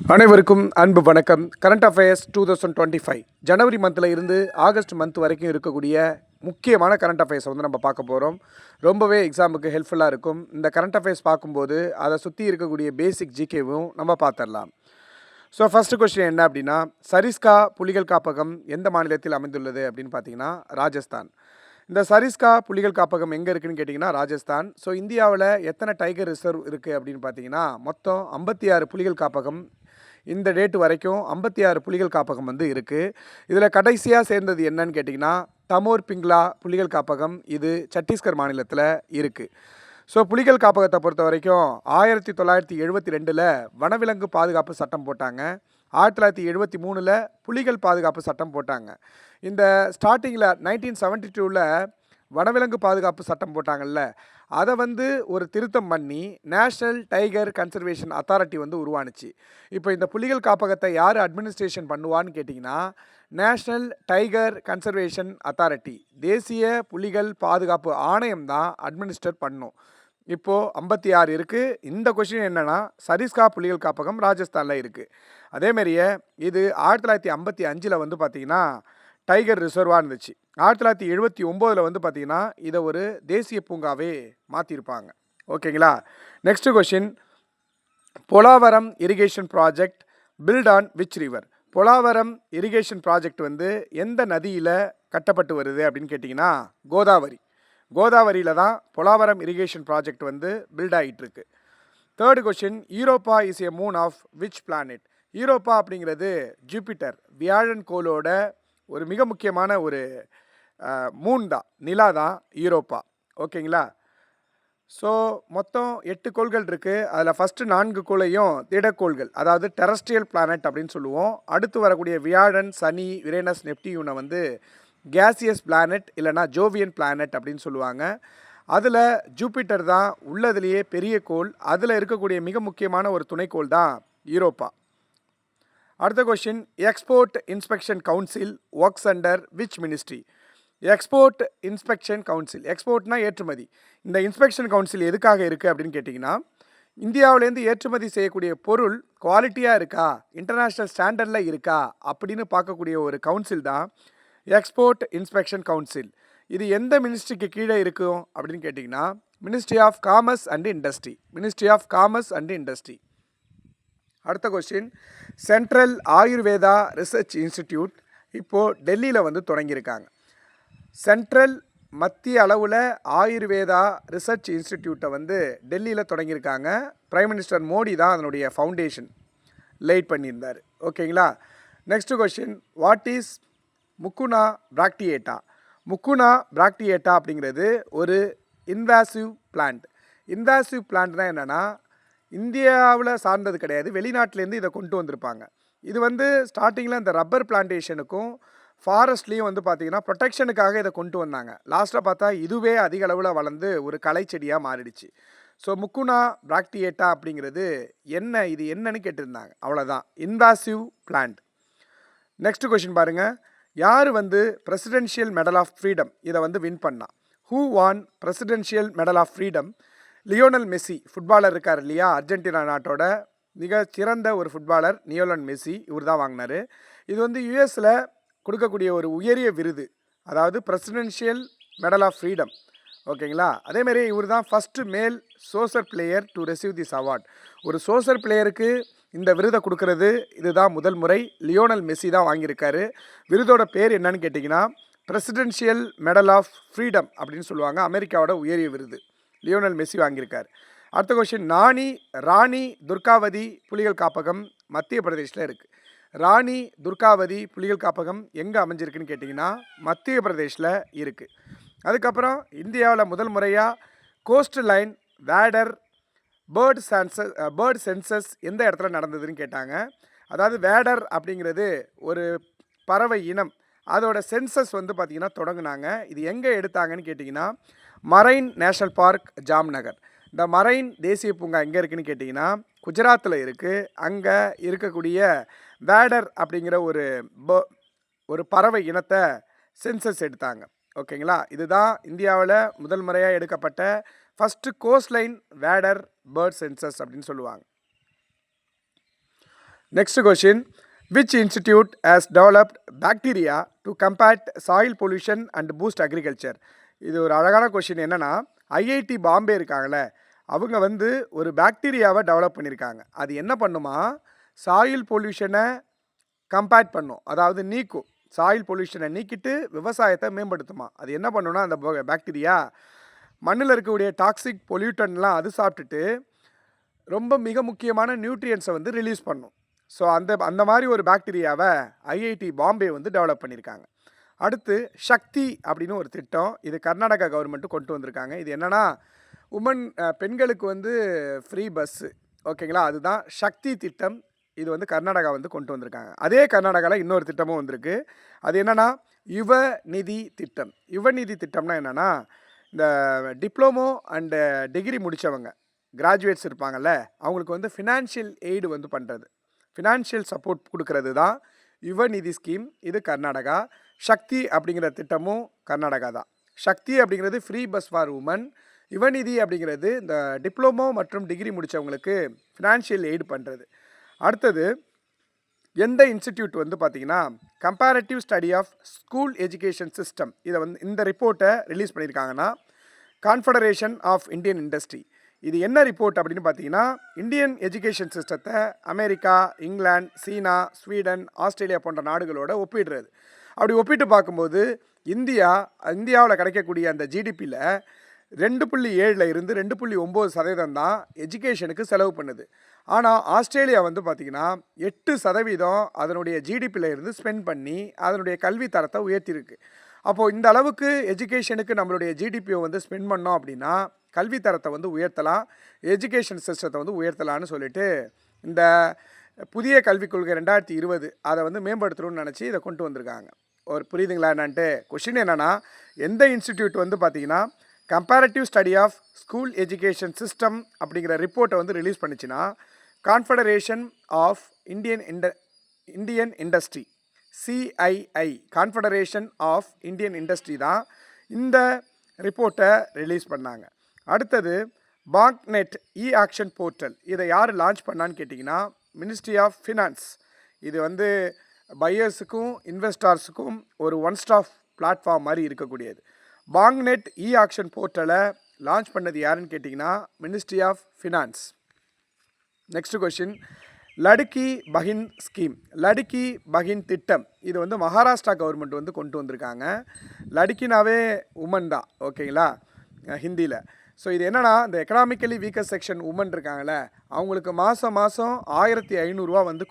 அனைவருக்கும் அன்பு வணக்கம். கரண்ட் அஃபேர்ஸ் 2025 ஜனவரி மந்தில் இருந்து ஆகஸ்ட் மந்த் வரைக்கும் இருக்கக்கூடிய முக்கியமான கரண்ட் அஃபேர்ஸை வந்து நம்ம பார்க்க போகிறோம். ரொம்பவே எக்ஸாமுக்கு ஹெல்ப்ஃபுல்லாக இருக்கும். இந்த கரண்ட் அஃபேர்ஸ் பார்க்கும்போது அதை சுற்றி இருக்கக்கூடிய பேசிக் ஜிகேவும் நம்ம பார்த்துடலாம். ஸோ ஃபஸ்ட்டு கொஸ்டின் என்ன அப்படின்னா, சரிஸ்கா புலிகள் காப்பகம் எந்த மாநிலத்தில் அமைந்துள்ளது அப்படின்னு பார்த்தீங்கன்னா ராஜஸ்தான். இந்த சரிஸ்கா புலிகள் காப்பகம் எங்கே இருக்குதுன்னு கேட்டிங்கன்னா ராஜஸ்தான். ஸோ இந்தியாவில் எத்தனை டைகர் ரிசர்வ் இருக்குது அப்படின்னு பார்த்தீங்கன்னா மொத்தம் 56 புலிகள் காப்பகம் இந்த டேட்டு வரைக்கும் 56 புலிகள் காப்பகம் வந்து இருக்குது. இதில் கடைசியாக சேர்ந்தது என்னன்னு கேட்டிங்கன்னா தமோர் பிங்லா புலிகள் காப்பகம். இது சத்தீஸ்கர் மாநிலத்தில் இருக்குது. ஸோ புலிகள் காப்பகத்தை பொறுத்த வரைக்கும் 1972 வனவிலங்கு பாதுகாப்பு சட்டம் போட்டாங்க. 1973 புலிகள் பாதுகாப்பு சட்டம் போட்டாங்க. இந்த ஸ்டார்டிங்கில் 1972 வனவிலங்கு பாதுகாப்பு சட்டம் போட்டாங்கல்ல, அதை வந்து ஒரு திருத்தம் பண்ணி நேஷ்னல் டைகர் கன்சர்வேஷன் அத்தாரிட்டி வந்து உருவானுச்சு. இப்போ இந்த புலிகள் காப்பகத்தை யார் அட்மினிஸ்ட்ரேஷன் பண்ணுவான்னு கேட்டிங்கன்னா நேஷ்னல் டைகர் கன்சர்வேஷன் அத்தாரிட்டி, தேசிய புலிகள் பாதுகாப்பு ஆணையம் தான் அட்மினிஸ்டர் பண்ணும். இப்போது 56 இருக்குது. இந்த கொஸ்டின் என்னென்னா சரிஸ்கா புலிகள் காப்பகம் ராஜஸ்தானில் இருக்குது. அதேமாரியே இது 1955 வந்து பார்த்திங்கன்னா டைகர் ரிசர்வாக இருந்துச்சு. 1979 வந்து பார்த்திங்கன்னா இதை ஒரு தேசிய பூங்காவே மாற்றிருப்பாங்க. ஓகேங்களா. Next question, Polavaram irrigation project built on which river? Polavaram irrigation project வந்து எந்த நதியில் கட்டப்பட்டு வருது அப்படின்னு கேட்டிங்கன்னா கோதாவரி. கோதாவரியில் தான் பொலாவரம் இரிகேஷன் ப்ராஜெக்ட் வந்து பில்ட் ஆகிட்டுருக்கு. Third question, Europa is a moon of which planet? Europa அப்படிங்கிறது ஜூபிட்டர் வியாழன் கோளோட ஒரு மிக முக்கியமான ஒரு மூன் தான், நிலா தான் யூரோப்பா. ஓகேங்களா. ஸோ மொத்தம் 8 கோள்கள் இருக்குது. அதில் ஃபஸ்ட்டு 4 கோளையும் திடக்கோள்கள், அதாவது டெரஸ்ட்ரியல் பிளானட் அப்படின்னு சொல்லுவோம். அடுத்து வரக்கூடிய வியாழன், சனி, யுரேனஸ், நெப்டியூனை வந்து கேசியஸ் பிளானட் இல்லைனா ஜோவியன் பிளானட் அப்படின்னு சொல்லுவாங்க. அதில் ஜூபிட்டர் தான் உள்ளதுலேயே பெரிய கோள். அதில் இருக்கக்கூடிய மிக முக்கியமான ஒரு துணைக்கோள் தான் யூரோப்பா. அடுத்த question, Export inspection Council works under which ministry? Export inspection Council, எக்ஸ்போர்ட்னா ஏற்றுமதி. இந்த இன்ஸ்பெக்ஷன் கவுன்சில் எதுக்காக இருக்குது அப்படின்னு கேட்டிங்கன்னா இந்தியாவிலேருந்து ஏற்றுமதி செய்யக்கூடிய பொருள் குவாலிட்டியாக இருக்கா, இன்டர்நேஷ்னல் ஸ்டாண்டர்டில் இருக்கா அப்படின்னு பார்க்கக்கூடிய ஒரு கவுன்சில் தான் எக்ஸ்போர்ட் இன்ஸ்பெக்ஷன் கவுன்சில். இது எந்த மினிஸ்ட்ரிக்கு கீழே இருக்கும் அப்படின்னு கேட்டிங்கன்னா ministry of commerce and Industry. Ministry of commerce and Industry. அடுத்த question, Central Ayurveda Research Institute இப்போது டெல்லியில் வந்து தொடங்கியிருக்காங்க. சென்ட்ரல் மத்திய அளவில் ஆயுர்வேதா ரிசர்ச் இன்ஸ்டிடியூட்டை வந்து டெல்லியில் தொடங்கியிருக்காங்க. பிரைம் மினிஸ்டர் மோடி தான் அதனுடைய ஃபவுண்டேஷன் லைட் பண்ணியிருந்தார். ஓகேங்களா. Next question, what is Mucuna bracteata? Mucuna bracteata அப்படிங்கிறது ஒரு இன்வாசிவ் பிளான்ட். இன்வாசிவ் பிளான்ட்னா என்னென்னா இந்தியாவில் சார்ந்தது கிடையாது, வெளிநாட்டிலேருந்து இதை கொண்டு வந்திருப்பாங்க. இது வந்து ஸ்டார்டிங்கில் இந்த ரப்பர் பிளான்டேஷனுக்கும் ஃபாரஸ்ட்லேயும் வந்து பார்த்திங்கன்னா ப்ரொடெக்ஷனுக்காக இதை கொண்டு வந்தாங்க. லாஸ்ட்டாக பார்த்தா இதுவே அதிக அளவில் வளர்ந்து ஒரு கலை செடியாக மாறிடுச்சு. ஸோ முக்குனா பிராக்டியேட்டா அப்படிங்கிறது என்ன, இது என்னன்னு கேட்டிருந்தாங்க. அவ்வளோதான், இன்வாசிவ் பிளான்ட். நெக்ஸ்ட் கொஷின் பாருங்கள், யார் வந்து பிரசிடென்ஷியல் மெடல் ஆஃப் ஃப்ரீடம் இதை வந்து வின் பண்ணா? Who won presidential medal of freedom? Lionel Messi footballer இருக்கார் இல்லையா, அர்ஜென்டினா நாட்டோட மிக சிறந்த ஒரு ஃபுட்பாலர் லியோனல் மெஸ்ஸி, இவர் தான் வாங்கினார். இது வந்து யுஎஸில் கொடுக்கக்கூடிய ஒரு உயரிய விருது, அதாவது பிரசிடென்ஷியல் மெடல் ஆஃப் ஃப்ரீடம். ஓகேங்களா. அதேமாரி இவர் தான் first male soccer player to receive this award. ஒரு சோசர் பிளேயருக்கு இந்த விருதை கொடுக்கறது இதுதான் முதல் முறை. லியோனல் மெஸ்ஸி தான் வாங்கியிருக்காரு. விருதோட பேர் என்னன்னு கேட்டிங்கன்னா பிரசிடென்ஷியல் மெடல் ஆஃப் ஃப்ரீடம் அப்படின்னு சொல்லுவாங்க. அமெரிக்காவோட உயரிய விருது லியோனல் மெஸ்ஸி வாங்கியிருக்கார். அடுத்த கொஸ்டின், ராணி துர்காவதி புலிகள் காப்பகம் மத்திய பிரதேஷில் இருக்குது. ராணி துர்காவதி புலிகள் காப்பகம் எங்கே அமைஞ்சிருக்குன்னு கேட்டிங்கன்னா மத்திய பிரதேஷில் இருக்குது. அதுக்கப்புறம் இந்தியாவில் முதல் முறையாக கோஸ்ட் லைன் வேடர் பேர்ட் சென்சஸ் எந்த இடத்துல நடந்ததுன்னு கேட்டாங்க. அதாவது வேடர் அப்படிங்கிறது ஒரு பறவை இனம், அதோட சென்சஸ் வந்து பார்த்திங்கன்னா தொடங்கினாங்க. இது எங்கே எடுத்தாங்கன்னு கேட்டிங்கன்னா மரைன் நேஷ்னல் பார்க் ஜாம்நகர். இந்த மரைன் தேசிய பூங்கா எங்கே இருக்குதுன்னு கேட்டிங்கன்னா குஜராத்தில் இருக்குது. அங்கே இருக்கக்கூடிய வேடர் அப்படிங்கிற ஒரு பறவை இனத்தை சென்சஸ் எடுத்தாங்க. ஓகேங்களா. இதுதான் இந்தியாவில் முதல் முறையாக எடுக்கப்பட்ட ஃபஸ்ட்டு கோஸ்ட் லைன் வேடர் பேர்ட் சென்சஸ் அப்படின்னு சொல்லுவாங்க. Next question, which institute has developed bacteria to combat soil pollution and boost agriculture? இது ஒரு அழகான கொஷின். என்னன்னா, ஐஐடி பாம்பே இருக்காங்களே, அவங்க வந்து ஒரு பாக்டீரியாவை டெவலப் பண்ணியிருக்காங்க. அது என்ன பண்ணுமா, சாயில் பொல்யூஷனை கம்பேட் பண்ணும், அதாவது நீக்கும். சாயில் பொல்யூஷனை நீக்கிட்டு விவசாயத்தை மேம்படுத்துமா. அது என்ன பண்ணுன்னா, அந்த பாக்டீரியா மண்ணில் இருக்கக்கூடிய டாக்ஸிக் பொல்யூட்டன்லாம் அது சாப்பிட்டுட்டு ரொம்ப மிக முக்கியமான நியூட்ரியன்ஸை வந்து ரிலீஸ் பண்ணும். ஸோ அந்த மாதிரி ஒரு பாக்டீரியாவை ஐஐடி பாம்பே வந்து டெவலப் பண்ணியிருக்காங்க. அடுத்து சக்தி அப்படின்னு ஒரு திட்டம், இது கர்நாடகா கவர்மெண்ட்டு கொண்டு வந்திருக்காங்க. இது என்னென்னா, பெண்களுக்கு வந்து ஃப்ரீ பஸ்ஸு, ஓகேங்களா, அதுதான் சக்தி திட்டம். இது வந்து கர்நாடகா வந்து கொண்டு வந்திருக்காங்க. அதே கர்நாடகாவில் இன்னொரு திட்டமும் வந்திருக்கு. அது என்னென்னா, யுவ நிதி திட்டம். யுவ நிதி திட்டம்னா என்னென்னா, இந்த டிப்ளமோ அண்டு டிகிரி முடித்தவங்க கிராஜுவேட்ஸ் இருப்பாங்கள்ல, அவங்களுக்கு வந்து ஃபினான்ஷியல் எய்டு வந்து பண்ணுறது, ஃபினான்ஷியல் சப்போர்ட் கொடுக்கறது தான் யுவ நிதி ஸ்கீம். இது கர்நாடகா. சக்தி அப்படிங்கிற திட்டமும் கர்நாடகா தான். சக்தி அப்படிங்கிறது ஃப்ரீ பஸ் ஃபார் உமன். யுவநிதி அப்படிங்கிறது இந்த டிப்ளமோ மற்றும் டிகிரி முடித்தவங்களுக்கு ஃபினான்ஷியல் எய்டு பண்ணுறது. அடுத்தது எந்த இன்ஸ்டிடியூட் வந்து பார்த்திங்கன்னா, comparative study of school education system, இதை வந்து இந்த ரிப்போர்ட்டை ரிலீஸ் பண்ணியிருக்காங்கன்னா, கான்ஃபெடரேஷன் ஆஃப் இந்தியன் இண்டஸ்ட்ரி. இது என்ன ரிப்போர்ட் அப்படின்னு பார்த்தீங்கன்னா, இந்தியன் எஜுகேஷன் சிஸ்டத்தை அமெரிக்கா, இங்கிலாந்து, சீனா, ஸ்வீடன், ஆஸ்திரேலியா போன்ற நாடுகளோட ஒப்பிடுறது. அப்படி ஒப்பிட்டு பார்க்கும்போது இந்தியாவில் கிடைக்கக்கூடிய அந்த ஜிடிபியில் 2.7 இருந்து 2.9% தான் எஜுகேஷனுக்கு செலவு பண்ணுது. ஆனால் ஆஸ்திரேலியா வந்து பார்த்திங்கன்னா 8% அதனுடைய ஜிடிபியில் இருந்து ஸ்பெண்ட் பண்ணி அதனுடைய கல்வி தரத்தை உயர்த்தியிருக்கு. அப்போது இந்த அளவுக்கு எஜுகேஷனுக்கு நம்மளுடைய ஜிடிபியை வந்து ஸ்பெண்ட் பண்ணோம் அப்படின்னா கல்வி தரத்தை வந்து உயர்த்தலாம், எஜுகேஷன் சிஸ்டத்தை வந்து உயர்த்தலான்னு சொல்லிட்டு இந்த புதிய கல்விக் கொள்கை 2020 அதை வந்து மேம்படுத்தணும்னு நினச்சி இதை கொண்டு வந்திருக்காங்க. ஒரு புரியுதுங்களா என்னான்ட்டு? கொஷின் என்னென்னா, எந்த இன்ஸ்டிடியூட் வந்து பார்த்திங்கன்னா comparative study of school education system அப்படிங்கிற ரிப்போர்ட்டை வந்து ரிலீஸ் பண்ணிச்சுன்னா, Confederation of Indian Industry, CII, Confederation of Indian Industry தான் இந்த ரிப்போர்ட்டை ரிலீஸ் பண்ணாங்க. அடுத்தது பாங்க்நெட் இ ஆக்ஷன் போர்ட்டல். இதை யார் லான்ச் பண்ணான்னு கேட்டிங்கன்னா, மினிஸ்ட்ரி ஆஃப் ஃபினான்ஸ். இது வந்து பையர்ஸுக்கும் இன்வெஸ்டார்ஸுக்கும் ஒரு ஒன் ஸ்டாப் பிளாட்ஃபார்ம் மாதிரி இருக்கக்கூடியது. பாங்க்நெட் இ ஆக்ஷன் போர்ட்டலை லான்ச் பண்ணது யாருன்னு கேட்டிங்கன்னா, ministry of Finance. Next question, Ladki Bahin scheme. Ladki Bahin திட்டம் இது வந்து மகாராஷ்டிரா கவர்மெண்ட் வந்து கொண்டு வந்திருக்காங்க. லடுக்கினாவே உமன் தான், ஓகேங்களா, ஹிந்தியில். ஸோ இது என்னென்னா, இந்த எக்கனாமிக்கலி வீக்கர் செக்ஷன் உமன் இருக்காங்களே, அவங்களுக்கு மாதம் 1500 வந்து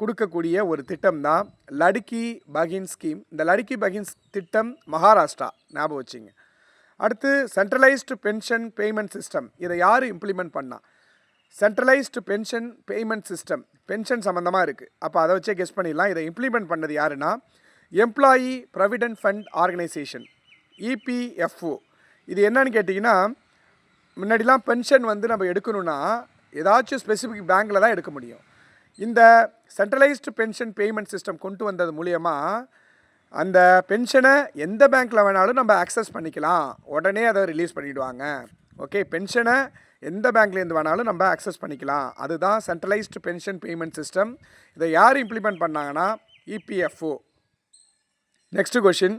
கொடுக்கக்கூடிய ஒரு திட்டம் தான் லடுக்கி பஹின் ஸ்கீம். இந்த லடுக்கி பஹின் திட்டம் மகாராஷ்டிரா, ஞாபகம் வச்சுங்க. அடுத்து சென்ட்ரலைஸ்டு பென்ஷன் பேமெண்ட் சிஸ்டம். இதை யார் இம்ப்ளிமெண்ட் பண்ணால்? Centralised pension payment system, pension சம்மந்தமாக இருக்குது. அப்போ அதை வச்சே கெஸ் பண்ணிடலாம். இதை இம்ப்ளிமெண்ட் பண்ணது யாருன்னா, employee provident fund organisation, EPFO. இது என்னன்னு கேட்டிங்கன்னா, முன்னாடிலாம் பென்ஷன் வந்து நம்ம எடுக்கணுன்னா ஏதாச்சும் ஸ்பெசிஃபிக் பேங்க்கில் தான் எடுக்க முடியும். இந்த சென்ட்ரலைஸ்டு பென்ஷன் பேமெண்ட் சிஸ்டம் கொண்டு வந்தது மூலியமாக அந்த பென்ஷனை எந்த பேங்க்கில் வேணாலும் நம்ம ஆக்சஸ் பண்ணிக்கலாம், உடனே அதை ரிலீஸ் பண்ணிவிடுவாங்க. ஓகே, பென்ஷனை எந்த பேங்க்லேருந்து வேணாலும் நம்ம ஆக்சஸ் பண்ணிக்கலாம். அதுதான் சென்ட்ரலைஸ்டு பென்ஷன் பேமெண்ட் சிஸ்டம். இதை யார் இம்ப்ளிமெண்ட் பண்ணாங்கன்னா, EPFO. Next question,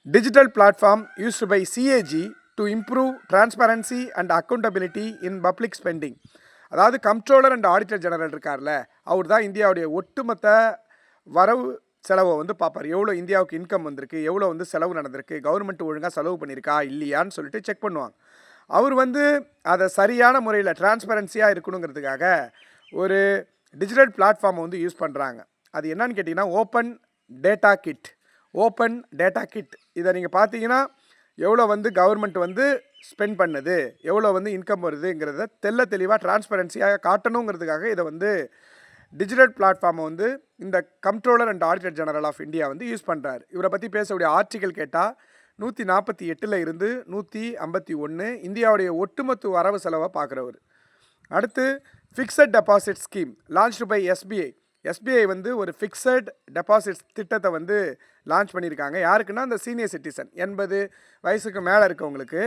digital platform used by CAG to improve transparency and accountability in public spending. அதாவது கம்ப்ட்ரோலர் அண்ட் ஆடிட்டர் ஜெனரல் இருக்கார்ல, அவர் தான் இந்தியாவுடைய ஒட்டுமொத்த வரவு செலவை வந்து பார்ப்பார். எவ்வளோ இந்தியாவுக்கு இன்கம் வந்திருக்கு, எவ்வளோ வந்து செலவு நடந்திருக்கு, கவர்மெண்ட் ஒழுங்காக செலவு பண்ணியிருக்கா இல்லையான்னு சொல்லிட்டு செக் பண்ணுவாங்க. அவர் வந்து அதை சரியான முறையில் டிரான்ஸ்பரன்சியாக இருக்கணுங்கிறதுக்காக ஒரு டிஜிட்டல் பிளாட்ஃபார்மை வந்து யூஸ் பண்ணுறாங்க. அது என்னன்னு கேட்டிங்கன்னா, ஓப்பன் டேட்டா கிட். இதை நீங்கள் பார்த்தீங்கன்னா எவ்வளோ வந்து கவர்மெண்ட் வந்து ஸ்பெண்ட் பண்ணுது, எவ்வளோ வந்து இன்கம் வருதுங்கிறத தெளிவாக டிரான்ஸ்பரன்சியாக காட்டணுங்கிறதுக்காக இதை வந்து டிஜிட்டல் பிளாட்ஃபார்மை வந்து இந்த comptroller and auditor general of India வந்து யூஸ் பண்ணுறாரு. இவரை பற்றி பேசக்கூடிய ஆர்டிக்கல் கேட்டால் 148 இருந்து 151 இந்தியாவுடைய ஒட்டுமொத்த வரவு செலவை பார்க்குறவர். அடுத்து fixed deposit scheme launched by SBI வந்து ஒரு ஃபிக்ஸட் டெபாசிட் திட்டத்தை வந்து லான்ச் பண்ணியிருக்காங்க. யாருக்குன்னா, அந்த சீனியர் சிட்டிசன் 80 வயசுக்கு மேலே இருக்கவங்களுக்கு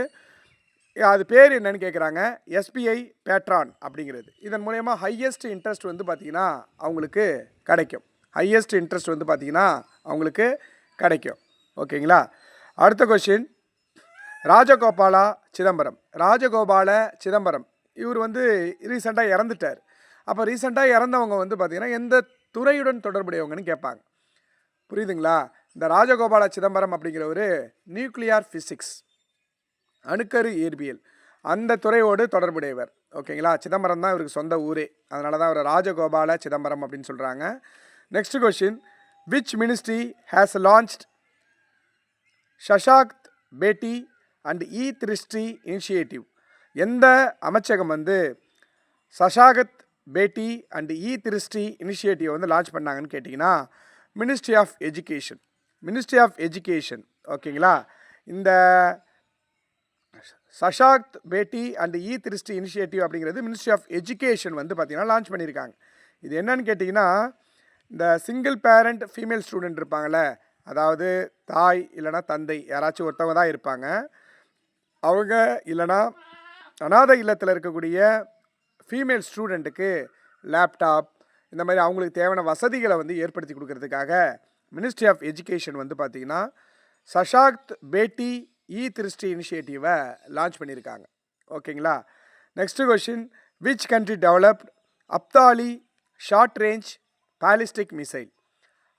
அது பேர் என்னன்னு கேட்குறாங்க. எஸ்பிஐ பேட்ரான் அப்படிங்கிறது. இதன் மூலயமா ஹையஸ்ட் இன்ட்ரெஸ்ட் வந்து பார்த்திங்கன்னா அவங்களுக்கு கிடைக்கும். ஹையஸ்ட் இன்ட்ரெஸ்ட் வந்து பார்த்திங்கன்னா அவங்களுக்கு கிடைக்கும். ஓகேங்களா. அடுத்த கொஷின், ராஜகோபால சிதம்பரம் இவர் வந்து ரீசெண்டாக இறந்துட்டார். அப்போ ரீசெண்டாக இறந்தவங்க வந்து பார்த்திங்கன்னா எந்த துறையுடன் தொடர்புடையவங்கன்னு கேட்பாங்க. புரியுதுங்களா. இந்த ராஜகோபால சிதம்பரம் அப்படிங்கிறவர் நியூக்ளியர் ஃபிசிக்ஸ், அணுக்கரு இயற்பியல், அந்த துறையோடு தொடர்புடையவர். ஓகேங்களா. சிதம்பரம் தான் இவருக்கு சொந்த ஊரே, அதனால தான் அவர் ராஜகோபால சிதம்பரம் அப்படின்னு சொல்கிறாங்க. Next question, which ministry has launched Sashakt Beti and திருஷ்டி இனிஷியேட்டிவ்? எந்த அமைச்சகம் வந்து சஷாகத் பேட்டி அண்ட் திருஷ்டி இனிஷியேட்டிவ் வந்து லான்ச் பண்ணாங்கன்னு கேட்டிங்கன்னா மினிஸ்ட்ரி ஆஃப் எஜுகேஷன். ஓகேங்களா. இந்த சஷாக்த் பேட்டி அண்ட் திருஷ்டி இனிஷியேட்டிவ் அப்படிங்கிறது மினிஸ்ட்ரி ஆஃப் எஜுகேஷன் வந்து பார்த்திங்கன்னா லான்ச் பண்ணியிருக்காங்க. இது என்னன்னு கேட்டிங்கன்னா, இந்த சிங்கிள் பேரண்ட் ஃபீமேல் ஸ்டூடெண்ட் இருப்பாங்கள்ல, அதாவது தாய் இல்லைனா தந்தை யாராச்சும் ஒருத்தவங்க தான் இருப்பாங்க. அவங்க இல்லைனா அநாதை இல்லத்தில் இருக்கக்கூடிய ஃபீமேல் ஸ்டூடெண்ட்டுக்கு லேப்டாப் இந்த மாதிரி அவங்களுக்கு தேவையான வசதிகளை வந்து ஏற்படுத்தி கொடுக்கறதுக்காக மினிஸ்ட்ரி ஆஃப் எஜுகேஷன் வந்து பார்த்திங்கன்னா சஷாக்த் பேட்டி திருஷ்டி இனிஷியேட்டிவை லான்ச் பண்ணியிருக்காங்க. ஓகேங்களா. Next question, which country developed Abdali short range ballistic missile?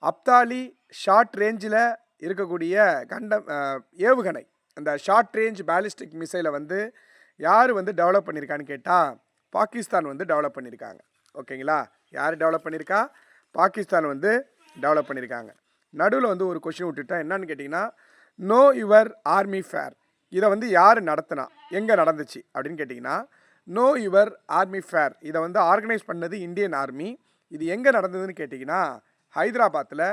Abdali short ரேஞ்சில் இருக்கக்கூடிய ஏவுகணை, அந்த ஷார்ட் ரேஞ்ச் பாலிஸ்டிக் மிசைலை வந்து யார் வந்து டெவலப் பண்ணியிருக்கான்னு கேட்டால் பாகிஸ்தான் வந்து டெவலப் பண்ணியிருக்காங்க. ஓகேங்களா. யார் டெவலப் பண்ணியிருக்கா? பாகிஸ்தான் வந்து டெவலப் பண்ணியிருக்காங்க. நடுவில் வந்து ஒரு கொஷின் விட்டுட்டா என்னன்னு கேட்டிங்கன்னா, நோ யுவர் ஆர்மி ஃபேர், இதை வந்து யார் நடத்தினா, எங்கே நடந்துச்சு அப்படின்னு கேட்டிங்கன்னா, நோ யுவர் ஆர்மி ஃபேர் இதை வந்து ஆர்கனைஸ் பண்ணது இந்தியன் ஆர்மி. இது எங்கே நடந்ததுன்னு கேட்டிங்கன்னா ஹைதராபாத்தில்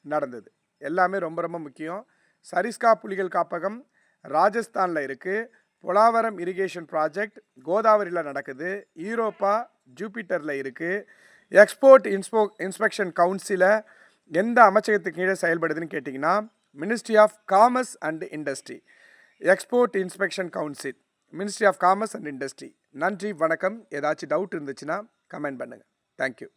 நடந்தது. எல்லாமே ரொம்ப ரொம்ப முக்கியம். சரிஸ்கா புலிகள் காப்பகம் ராஜஸ்தானில் இருக்குது. பொலாவரம் இரிகேஷன் ப்ராஜெக்ட் கோதாவரியில் நடக்குது. யூரோப்பா ஜூபிட்டரில் இருக்குது. எக்ஸ்போர்ட் இன்ஸ்பெக்ஷன் கவுன்சிலை எந்த அமைச்சகத்துக்கு கீழே செயல்படுதுன்னு கேட்டிங்கன்னா ministry of commerce and industry. Export inspection council ministry of commerce and industry. நன்றி, வணக்கம். ஏதாச்சும் டவுட் இருந்துச்சுன்னா கமெண்ட் பண்ணுங்கள். தேங்க்யூ.